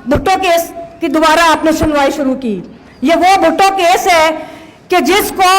Bhutto case की दोबारा आपने सुनवाई शुरू की। ये वो भुट्टो केस है कि जिसको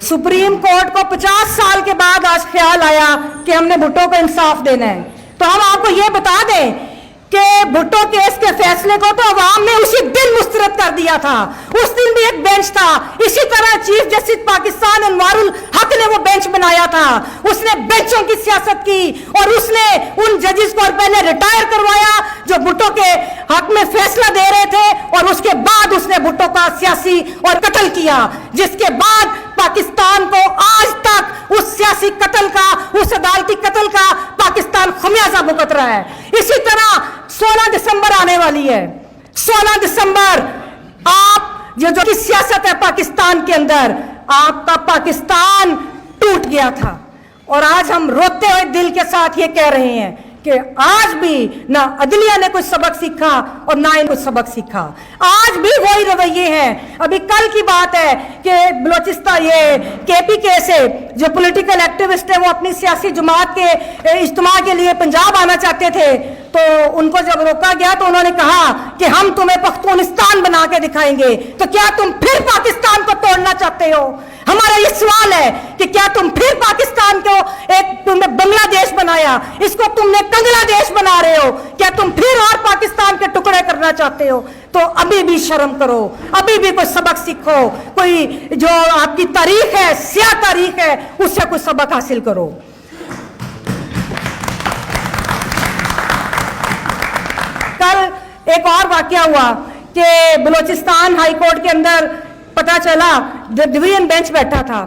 सुप्रीम कोर्ट को 50 साल के बाद आज ख्याल आया कि हमने भुट्टो को इंसाफ देना है। तो हम आपको ये बता दें कि भुट्टो केस के फैसले को तो अवाम ने उसी दिन मुस्तरद कर दिया था। उस दिन भी एक बेंच था, इसी तरह चीफ जस्टिस पाकिस्तान अनवारुल हक ने वो बेंच बनाया था। उसने बेंचों की सियासत की और उसने उन जजेस को पहले रिटायर करवाया जो भुट्टो के हक में फैसला दे रहे थे, और उसके बाद उसने भुट्टो का सियासी और कत्ल किया, जिसके बाद पाकिस्तान को आज तक उस सियासी कत्ल का, उस अदालती कत्ल का पाकिस्तान खमियाजा भुगत रहा है। इसी तरह 16 दिसंबर आने वाली है। 16 दिसंबर आप ये जो सियासत है पाकिस्तान के अंदर, आपका पाकिस्तान टूट गया था, और आज हम रोते हुए दिल के साथ ये कह रहे हैं कि आज भी ना अदलिया ने कुछ सबक सीखा और ना ही कुछ सबक सीखा। आज भी वही रवैये हैं। अभी कल की बात है कि बलोचिस्तान ये KPK से जो पॉलिटिकल एक्टिविस्ट है वो अपनी सियासी जमात के इज्तिमा के लिए पंजाब आना चाहते थे, तो उनको जब रोका गया तो उन्होंने कहा कि हम तुम्हें पख्तूनिस्तान बना के दिखाएंगे। तो क्या तुम फिर पाकिस्तान को तोड़ना चाहते हो? हमारा ये सवाल है कि क्या तुम फिर पाकिस्तान को एक तुमने बांग्लादेश बनाया, इसको तुमने कंगलादेश बना रहे हो? क्या तुम फिर और पाकिस्तान के टुकड़े करना चाहते हो? तो अभी भी शर्म करो, अभी भी कोई सबक सीखो, कोई जो आपकी तारीख है, स्याह तारीख है, उससे कुछ सबक हासिल करो। कल एक और वाकया हुआ कि बलोचिस्तान हाई कोर्ट के अंदर पता चला, डिवीजन बेंच बैठा था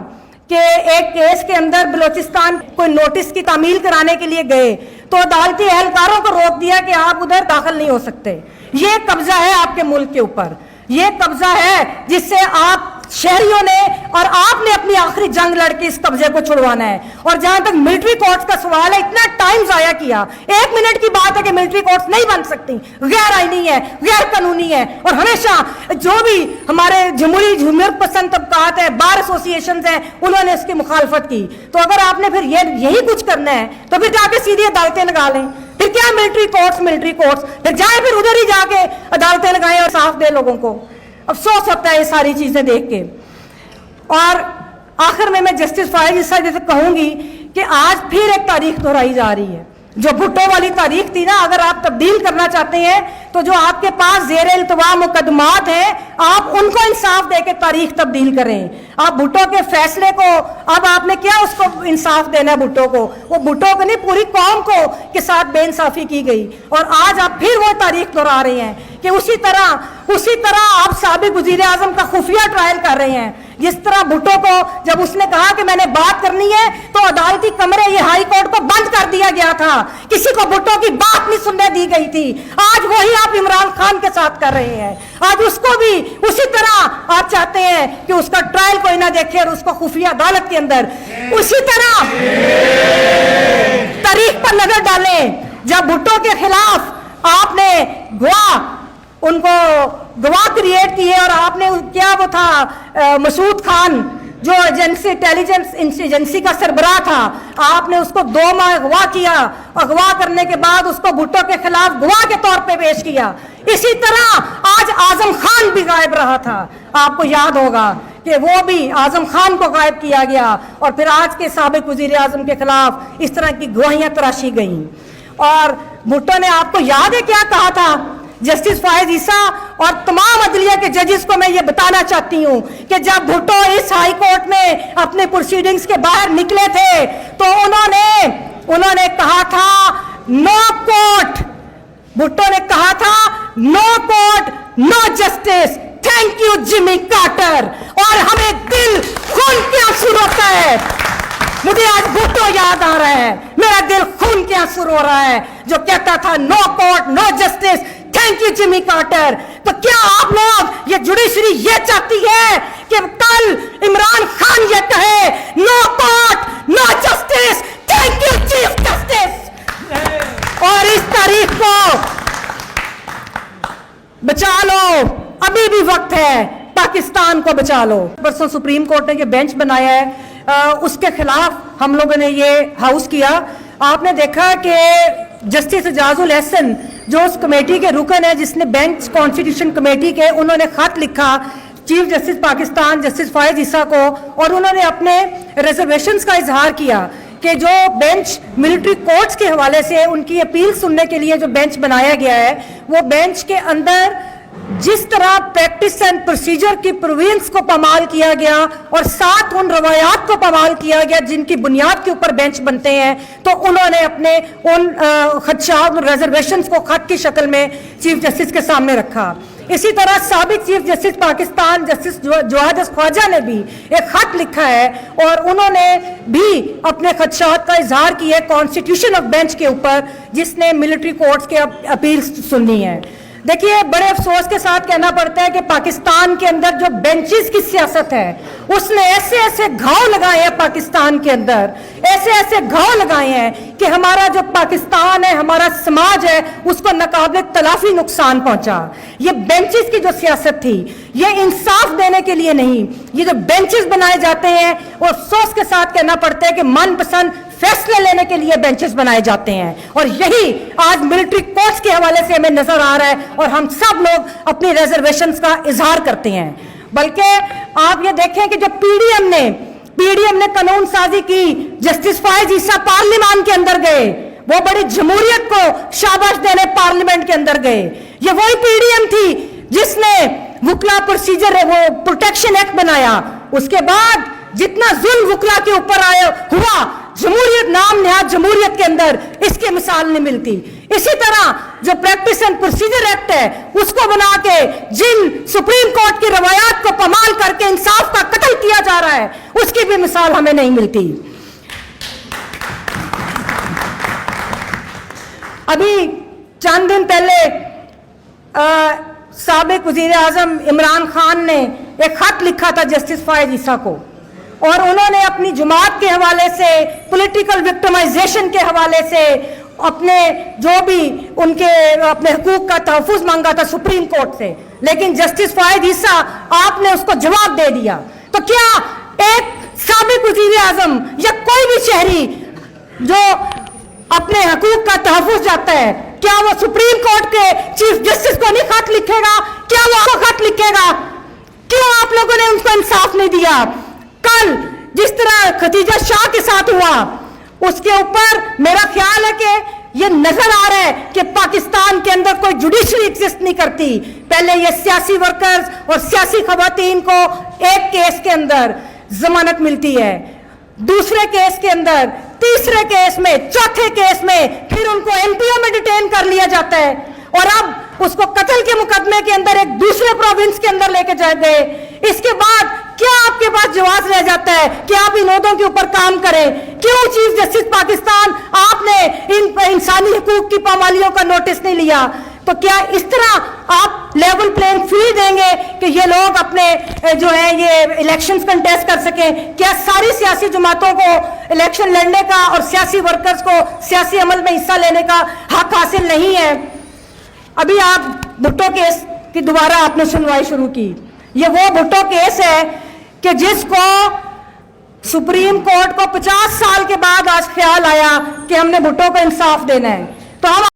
कि एक केस के अंदर बलोचिस्तान कोई नोटिस की तामील कराने के लिए गए, तो अदालती एहलकारों को रोक दिया कि आप उधर दाखिल नहीं हो सकते। ये कब्जा है आपके मुल्क के ऊपर, ये कब्जा है जिससे आप शहरियों ने और आपने अपनी आखिरी जंग लड़के इस कब्जे को छुड़वाना है। और जहां तक मिलिट्री कोर्ट्स का सवाल है, इतना टाइम जाया किया। 1 मिनट की बात है कि मिलिट्री कोर्ट्स नहीं बन सकती, गैर आईनी है, गैर कानूनी है, और हमेशा जो भी हमारे जमहूरियत पसंद तबकात है, बार एसोसिएशन है, उन्होंने इसकी मुखालफत की। तो अगर आपने फिर यही कुछ करना है तो फिर जाके सीधी अदालतें लगा लें। फिर क्या मिलिट्री कोर्ट्स, फिर जाए फिर उधर ही जाके अदालतें लगाएं और साफ दे लोगों को। अफसोस होता है ये सारी चीजें देख के। और आखिर में मैं जस्टिस फायज ईसा जैसे कहूंगी कि आज फिर एक तारीख दोहराई जा रही है। जो भुट्टो वाली तारीख थी ना, अगर आप तब्दील करना चाहते हैं तो जो आपके पास ज़ेर इल्तवा मुकदमात हैं, आप उनको इंसाफ दे के तारीख तब्दील करें। आप भुट्टो के फैसले को, अब आपने क्या उसको इंसाफ देना है भुट्टो को? वो भुट्टो को नहीं, पूरी कौम को के साथ बेइंसाफी की गई, और आज आप फिर वो तारीख दोहरा रहे हैं कि उसी तरह आप साबिक वज़ीर आज़म का खुफिया ट्रायल कर रहे हैं। जिस तरह भुट्टो को जब उसने कहा कि मैंने बात करनी है तो अदालती कमरे, ये हाई कोर्ट को बंद कर दिया गया था, किसी को भुट्टो की बात नहीं सुनने दी गई थी। आज वही आप इमरान खान के साथ कर रहे हैं। आज उसको भी उसी तरह आप चाहते हैं कि उसका ट्रायल कोई ना देखे और उसको खुफिया अदालत के अंदर उसी तरह तारीख पर नजर डालें। जब भुट्टो के खिलाफ आपने उनको गवाह क्रिएट किए, और आपने क्या वो था मसूद खान जो इंटेलिजेंस एजेंसी का सरबराह था, आपने उसको 2 माह अगवा किया। अगवा करने के बाद उसको भुट्टो के खिलाफ गवाह के तौर पे पेश किया। इसी तरह आज आजम खान भी गायब रहा था। आपको याद होगा कि वो भी आजम खान को गायब किया गया, और फिर आज के साबिक वजीर आजम के खिलाफ इस तरह की गवाहियां तराशी गईं। और भुट्टो ने, आपको याद है क्या कहा था? जस्टिस फायज ईसा और तमाम अदलिया के जजेस को मैं ये बताना चाहती हूँ कि जब भुट्टो इस हाई कोर्ट में अपने प्रोसीडिंग्स के बाहर निकले थे तो उन्होंने कहा था नो कोर्ट। भुट्टो ने कहा था no court no justice, thank you Jimmy Carter. और हमें दिल खून के आंसू रोता है। मुझे आज भुट्टो याद आ रहा है, मेरा दिल खून के आंसू रो रहा है, जो कहता था no court no justice, thank you Jimmy Carter. तो क्या आप लोग, ये जुडिशरी ये चाहती है कि कल इमरान खान ये कहे no court no justice, thank you chief justice? और इस तारीख को बचा लो, अभी भी वक्त है, पाकिस्तान को बचा लो। परसों सुप्रीम कोर्ट ने ये बेंच बनाया है, उसके खिलाफ हम लोगों ने ये हाउस किया। आपने देखा कि जस्टिस एजाजुल एहसन जो उस कमेटी के रुकन है जिसने बेंच कॉन्स्टिट्यूशन कमेटी के, उन्होंने खत लिखा चीफ जस्टिस पाकिस्तान जस्टिस फायज ईसा को, और उन्होंने अपने रिजर्वेशंस का इजहार किया कि जो बेंच मिलिट्री कोर्ट्स के हवाले से उनकी अपील सुनने के लिए जो बेंच बनाया गया है, वो बेंच के अंदर जिस तरह प्रैक्टिस एंड प्रोसीजर की प्रोविंस को पामाल किया गया और साथ उन रवायात को पामाल किया गया जिनकी बुनियाद के ऊपर बेंच बनते हैं, तो उन्होंने अपने उन खदशात रिजर्वेशंस को खत की शक्ल में चीफ जस्टिस के सामने रखा। इसी तरह साबिक chief justice Pakistan justice Jawwad Khawaja ने भी एक खत लिखा है और उन्होंने भी अपने खदशात का इजहार किया कॉन्स्टिट्यूशन ऑफ बेंच के ऊपर जिसने मिलिट्री कोर्ट्स के अपील सुननी है। देखिए, बड़े अफसोस के साथ कहना पड़ता है कि पाकिस्तान के अंदर जो बेंचेस की सियासत है उसने ऐसे ऐसे घाव लगाए हैं पाकिस्तान के अंदर, ऐसे ऐसे घाव लगाए हैं कि हमारा जो पाकिस्तान है, हमारा समाज है, उसको नाकाबिले तलाफी नुकसान पहुंचा। ये बेंचेस की जो सियासत थी, ये इंसाफ देने के लिए नहीं, ये जो बेंचेस बनाए जाते हैं वो अफसोस के साथ कहना पड़ता है कि मनपसंद फैसले लेने के लिए बेंचेस बनाए जाते हैं, और यही आज मिलिट्री कोर्ट्स के हवाले से हमें नजर आ रहा है और हम सब लोग अपनी रिजर्वेशंस का इजहार करते हैं। बल्कि आप ये देखें कि जो पीडीएम ने कानून साजी की, जस्टिस फायज ईसा पार्लियामान के अंदर गए, वो बड़ी जमहूरियत को शाबाश देने पार्लियामेंट के अंदर गए। ये वही पीडीएम थी जिसने वुकला प्रोसीजर है वो प्रोटेक्शन एक्ट बनाया। उसके बाद जितना जुल्म वुकला के ऊपर आया हुआ, जमहूरियत नाम निहाद जमहूरियत के अंदर इसकी मिसाल नहीं मिलती। इसी तरह जो प्रैक्टिस एंड प्रोसीजर एक्ट है उसको बना के जिन सुप्रीम कोर्ट की रवायात को पामाल करके इंसाफ का कत्ल किया जा रहा है, उसकी भी मिसाल हमें नहीं मिलती। अभी चंद दिन पहले साबिक वजीर आजम इमरान खान ने एक खत लिखा था जस्टिस फायज ईसा को, और उन्होंने अपनी जमात के हवाले से, पॉलिटिकल विक्टिमाइजेशन के हवाले से, अपने जो भी उनके अपने हुकूक का तहफ़्फ़ुज़ मांगा था सुप्रीम कोर्ट से, लेकिन जस्टिस फायज ईसा आपने उसको जवाब दे दिया। तो क्या एक साबिक वज़ीर आज़म या कोई भी शहरी जो अपने हुकूक का तहफ़्फ़ुज़ चाहता है, क्या वो सुप्रीम कोर्ट के चीफ जस्टिस को नहीं खत लिखेगा? क्या वो आपको खत लिखेगा? क्यों आप लोगों ने उनको इंसाफ नहीं दिया? कल जिस तरह खतीजा शाह के साथ हुआ, उसके ऊपर मेरा ख्याल है कि ये नजर आ रहा है कि पाकिस्तान के अंदर कोई जुडिशरी एग्जिस्ट नहीं करती। पहले ये सियासी वर्कर्स और सियासी खवातीन को एक केस के अंदर जमानत मिलती है, दूसरे केस के अंदर, तीसरे केस में, चौथे केस में फिर उनको एमपीओ में डिटेन कर लिया जाता है, और अब उसको कत्ल के मुकदमे के अंदर एक दूसरे प्रोविंस के अंदर लेके जा गए। इसके बाद क्या आपके पास जवाब रह जाता है कि आप इन ओहदों के ऊपर काम करें? क्यों चीफ जस्टिस पाकिस्तान आपने इन इंसानी हुकूक की पामालियों का नोटिस नहीं लिया? तो क्या इस तरह आप लेवल प्लेइंग फील्ड देंगे कि ये लोग अपने जो है ये इलेक्शंस कंटेस्ट कर सकें? क्या सारी सियासी जमातों को इलेक्शन लड़ने का और सियासी वर्कर्स को सियासी अमल में हिस्सा लेने का हक हासिल नहीं है? अभी आप भुट्टो केस की दोबारा आपने सुनवाई शुरू की। ये वो भुट्टो केस है कि जिसको सुप्रीम कोर्ट को 50 साल के बाद आज ख्याल आया कि हमने भुट्टो को इंसाफ देना है। तो हम